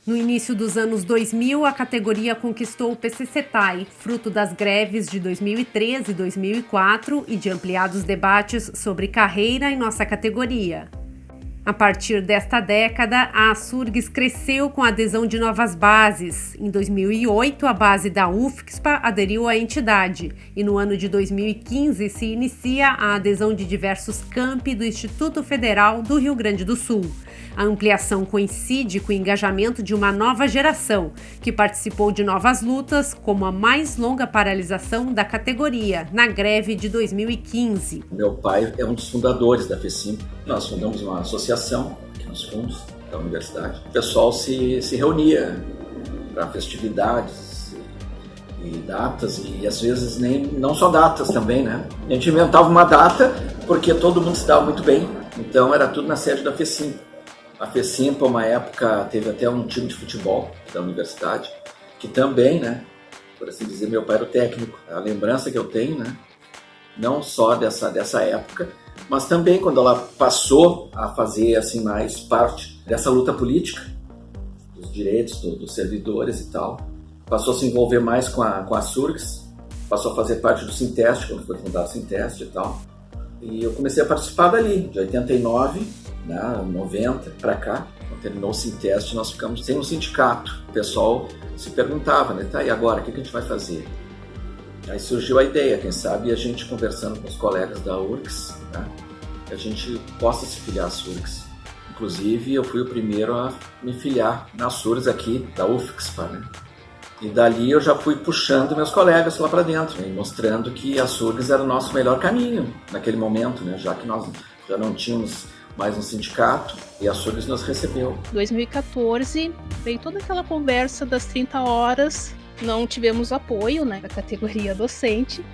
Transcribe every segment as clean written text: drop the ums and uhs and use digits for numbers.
No início dos anos 2000, a categoria conquistou o PCCETAI, fruto das greves de 2013 e 2004 e de ampliados debates sobre carreira em nossa categoria. A partir desta década, a Surgs cresceu com a adesão de novas bases. Em 2008, a base da UFSPA aderiu à entidade e no ano de 2015 se inicia a adesão de diversos campi do Instituto Federal do Rio Grande do Sul. A ampliação coincide com o engajamento de uma nova geração, que participou de novas lutas, como a mais longa paralisação da categoria, na greve de 2015. Meu pai é um dos fundadores da FECIMP. Nós fundamos uma associação aqui nos fundos da universidade. O pessoal se reunia para festividades e datas, e às vezes não só datas também, né? A gente inventava uma data porque todo mundo se dava muito bem, então era tudo na sede da FECIMP. A FECIMP, uma época, teve até um time de futebol da universidade, que também, né, por assim dizer, meu pai era o técnico. A lembrança que eu tenho, né, não só dessa época, mas também quando ela passou a fazer assim, mais parte dessa luta política, dos direitos dos servidores e tal, passou a se envolver mais com a Surgs, passou a fazer parte do Sinteste, quando foi fundado o Sinteste e tal. E eu comecei a participar dali, de 89, 90 para cá. Quando terminou o Sinteste, nós ficamos sem um sindicato. O pessoal se perguntava, né, tá, e agora, o que a gente vai fazer? Aí surgiu a ideia, quem sabe, a gente conversando com os colegas da URGS, né, que a gente possa se filiar à Surgs. Inclusive, eu fui o primeiro a me filiar na Surgs aqui, da UFSPA, né? E dali eu já fui puxando meus colegas lá para dentro, né, mostrando que a Surgs era o nosso melhor caminho naquele momento, né, já que nós já não tínhamos mais um sindicato, e a Surgs nos recebeu. Em 2014, veio toda aquela conversa das 30 horas, não tivemos apoio, né, da categoria docente,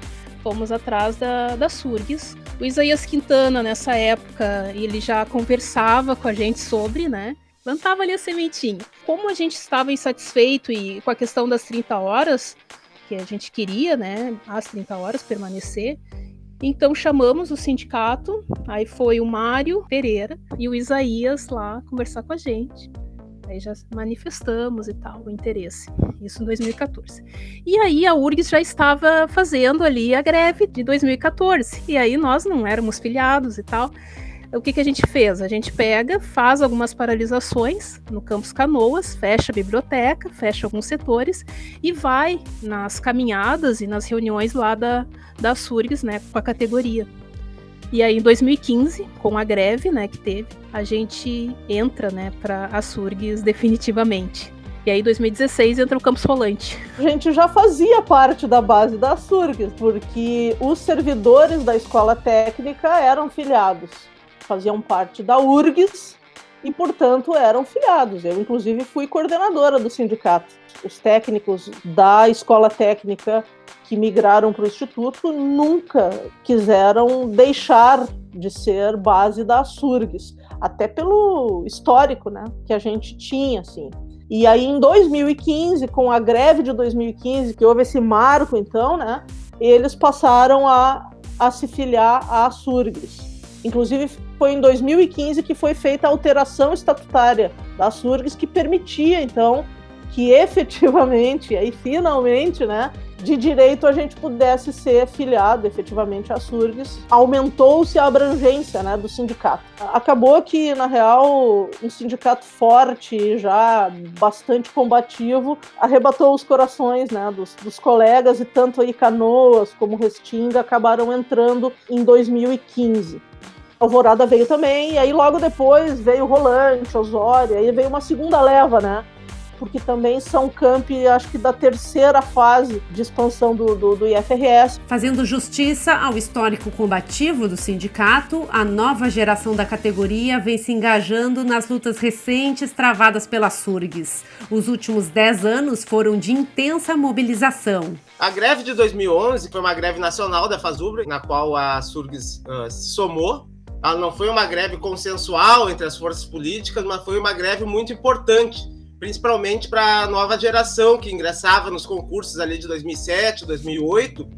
fomos atrás da Surgs. O Isaías Quintana, nessa época, ele já conversava com a gente sobre, né, plantava ali a sementinha. Como a gente estava insatisfeito e com a questão das 30 horas, que a gente queria, né, as 30 horas permanecer, então chamamos o sindicato, aí foi o Mário Pereira e o Isaías lá conversar com a gente. Aí já manifestamos e tal, o interesse. Isso em 2014. E aí a URGS já estava fazendo ali a greve de 2014. E aí nós não éramos filiados e tal. O que a gente fez? A gente faz algumas paralisações no Campus Canoas, fecha a biblioteca, fecha alguns setores e vai nas caminhadas e nas reuniões lá da Surgs, né, com a categoria. E aí em 2015, com a greve, né, que teve, a gente entra, né, para a Surgs definitivamente. E aí, em 2016, entra o Campus Rolante. A gente já fazia parte da base da Surgs, porque os servidores da escola técnica eram filiados. Faziam parte da URGS e, portanto, eram filiados. Eu, inclusive, fui coordenadora do sindicato. Os técnicos da escola técnica que migraram para o Instituto nunca quiseram deixar de ser base da Surgs, até pelo histórico, né, que a gente tinha, assim. E aí, em 2015, com a greve de 2015, que houve esse marco, então, né, eles passaram a se filiar à Surgs. Inclusive, foi em 2015 que foi feita a alteração estatutária da Surgs, que permitia, então, que efetivamente, aí finalmente, né, de direito a gente pudesse ser filiado efetivamente à Surgs. Aumentou-se a abrangência, né, do sindicato. Acabou que, na real, um sindicato forte, já bastante combativo, arrebatou os corações, né, dos colegas, e tanto aí Canoas como Restinga acabaram entrando em 2015. Alvorada veio também, e aí logo depois veio Rolante, Osório, aí veio uma segunda leva, né? Porque também são campi, acho que da terceira fase de expansão do IFRS. Fazendo justiça ao histórico combativo do sindicato, a nova geração da categoria vem se engajando nas lutas recentes travadas pela Surgs. Os últimos 10 anos foram de intensa mobilização. A greve de 2011 foi uma greve nacional da FASUBRA, na qual a Surgs se somou. Ela não foi uma greve consensual entre as forças políticas, mas foi uma greve muito importante, principalmente para a nova geração que ingressava nos concursos ali de 2007, 2008,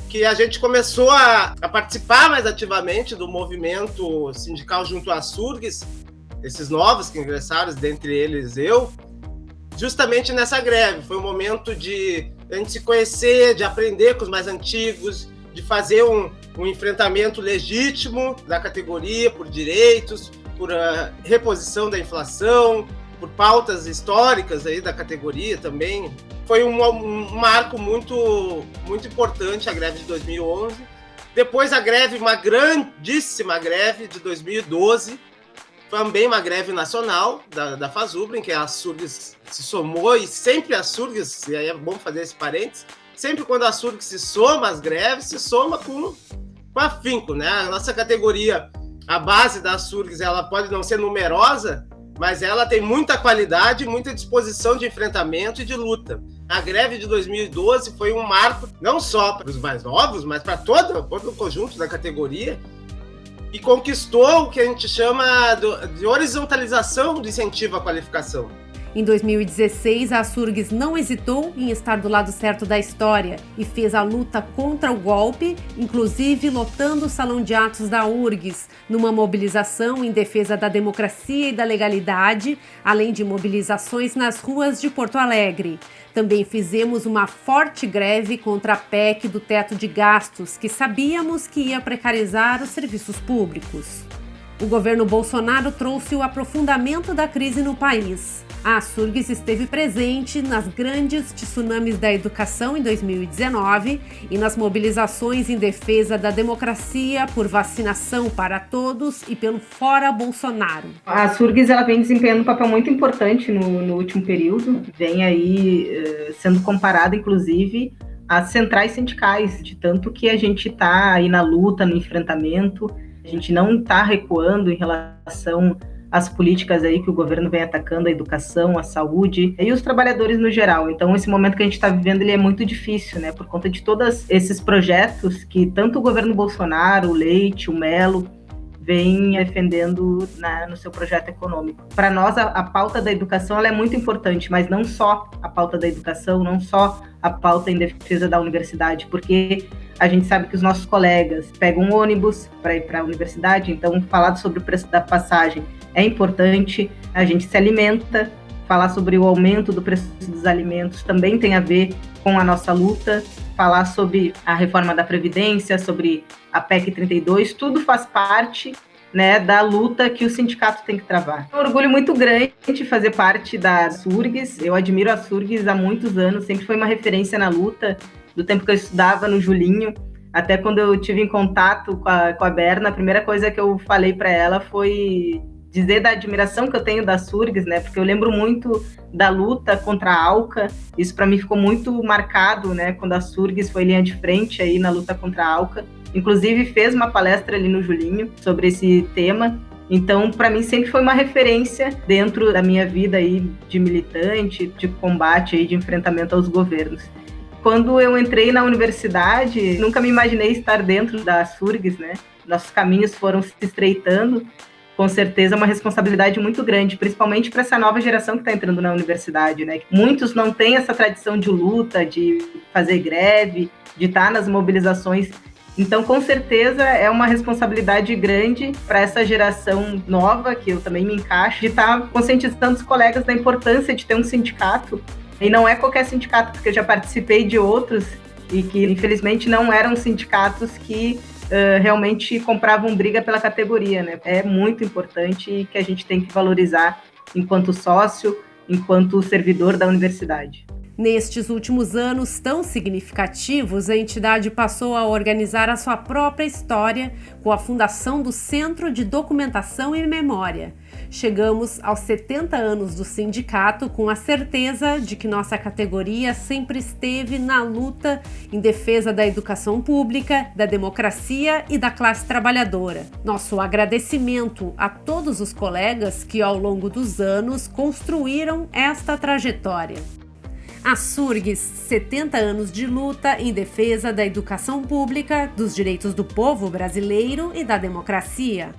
que a gente começou a participar mais ativamente do movimento sindical junto à Surgs, esses novos que ingressaram, dentre eles eu, justamente nessa greve. Foi um momento de a gente se conhecer, de aprender com os mais antigos, de fazer um enfrentamento legítimo da categoria por direitos, por reposição da inflação, por pautas históricas aí da categoria também. Foi um marco muito, muito importante a greve de 2011. Depois a greve, uma grandíssima greve de 2012, também uma greve nacional da FASUBRA, em que a Surgs se somou, e sempre a Surgs, e aí é bom fazer esse parênteses, sempre quando a Surgs se soma às greves, se soma com afinco, né? A nossa categoria, a base da Surgs, ela pode não ser numerosa, mas ela tem muita qualidade, muita disposição de enfrentamento e de luta. A greve de 2012 foi um marco, não só para os mais novos, mas para todo o conjunto da categoria, e conquistou o que a gente chama de horizontalização do incentivo à qualificação. Em 2016, a Surgs não hesitou em estar do lado certo da história e fez a luta contra o golpe, inclusive lotando o salão de atos da URGS, numa mobilização em defesa da democracia e da legalidade, além de mobilizações nas ruas de Porto Alegre. Também fizemos uma forte greve contra a PEC do teto de gastos, que sabíamos que ia precarizar os serviços públicos. O governo Bolsonaro trouxe o aprofundamento da crise no país. A Surgs esteve presente nas grandes tsunamis da educação em 2019 e nas mobilizações em defesa da democracia por vacinação para todos e pelo Fora Bolsonaro. A Surgs ela vem desempenhando um papel muito importante no último período, vem aí sendo comparada, inclusive, às centrais sindicais, de tanto que a gente está aí na luta, no enfrentamento, a gente não está recuando em relação as políticas aí que o governo vem atacando, a educação, a saúde e os trabalhadores no geral. Então, esse momento que a gente está vivendo, ele é muito difícil, né? Por conta de todos esses projetos que tanto o governo Bolsonaro, o Leite, o Melo, vem defendendo no seu projeto econômico. Para nós, a pauta da educação ela é muito importante, mas não só a pauta da educação, não só a pauta em defesa da universidade, porque a gente sabe que os nossos colegas pegam um ônibus para ir para a universidade, então falar sobre o preço da passagem é importante, a gente se alimenta, falar sobre o aumento do preço dos alimentos também tem a ver com a nossa luta, falar sobre a reforma da Previdência, sobre a PEC 32, tudo faz parte, né, da luta que o sindicato tem que travar. É um orgulho muito grande fazer parte da Surgs, eu admiro a Surgs há muitos anos, sempre foi uma referência na luta, do tempo que eu estudava no Julinho, até quando eu tive em contato com a Berna, a primeira coisa que eu falei para ela foi dizer da admiração que eu tenho da Surgs, né? Porque eu lembro muito da luta contra a ALCA, isso para mim ficou muito marcado, né? Quando a Surgs foi linha de frente aí na luta contra a ALCA, inclusive fez uma palestra ali no Julinho sobre esse tema. Então, para mim sempre foi uma referência dentro da minha vida aí de militante, de combate aí, de enfrentamento aos governos. Quando eu entrei na universidade, nunca me imaginei estar dentro da Surgs, né? Nossos caminhos foram se estreitando. Com certeza é uma responsabilidade muito grande, principalmente para essa nova geração que está entrando na universidade, né? Muitos não têm essa tradição de luta, de fazer greve, de estar nas mobilizações. Então, com certeza, é uma responsabilidade grande para essa geração nova, que eu também me encaixo, de estar conscientizando os colegas da importância de ter um sindicato. E não é qualquer sindicato, porque eu já participei de outros e que, infelizmente, não eram sindicatos que realmente compravam briga pela categoria, né? É muito importante e que a gente tem que valorizar enquanto sócio, enquanto servidor da universidade. Nestes últimos anos tão significativos, a entidade passou a organizar a sua própria história com a fundação do Centro de Documentação e Memória. Chegamos aos 70 anos do sindicato com a certeza de que nossa categoria sempre esteve na luta em defesa da educação pública, da democracia e da classe trabalhadora. Nosso agradecimento a todos os colegas que ao longo dos anos construíram esta trajetória. A Surgs, 70 anos de luta em defesa da educação pública, dos direitos do povo brasileiro e da democracia.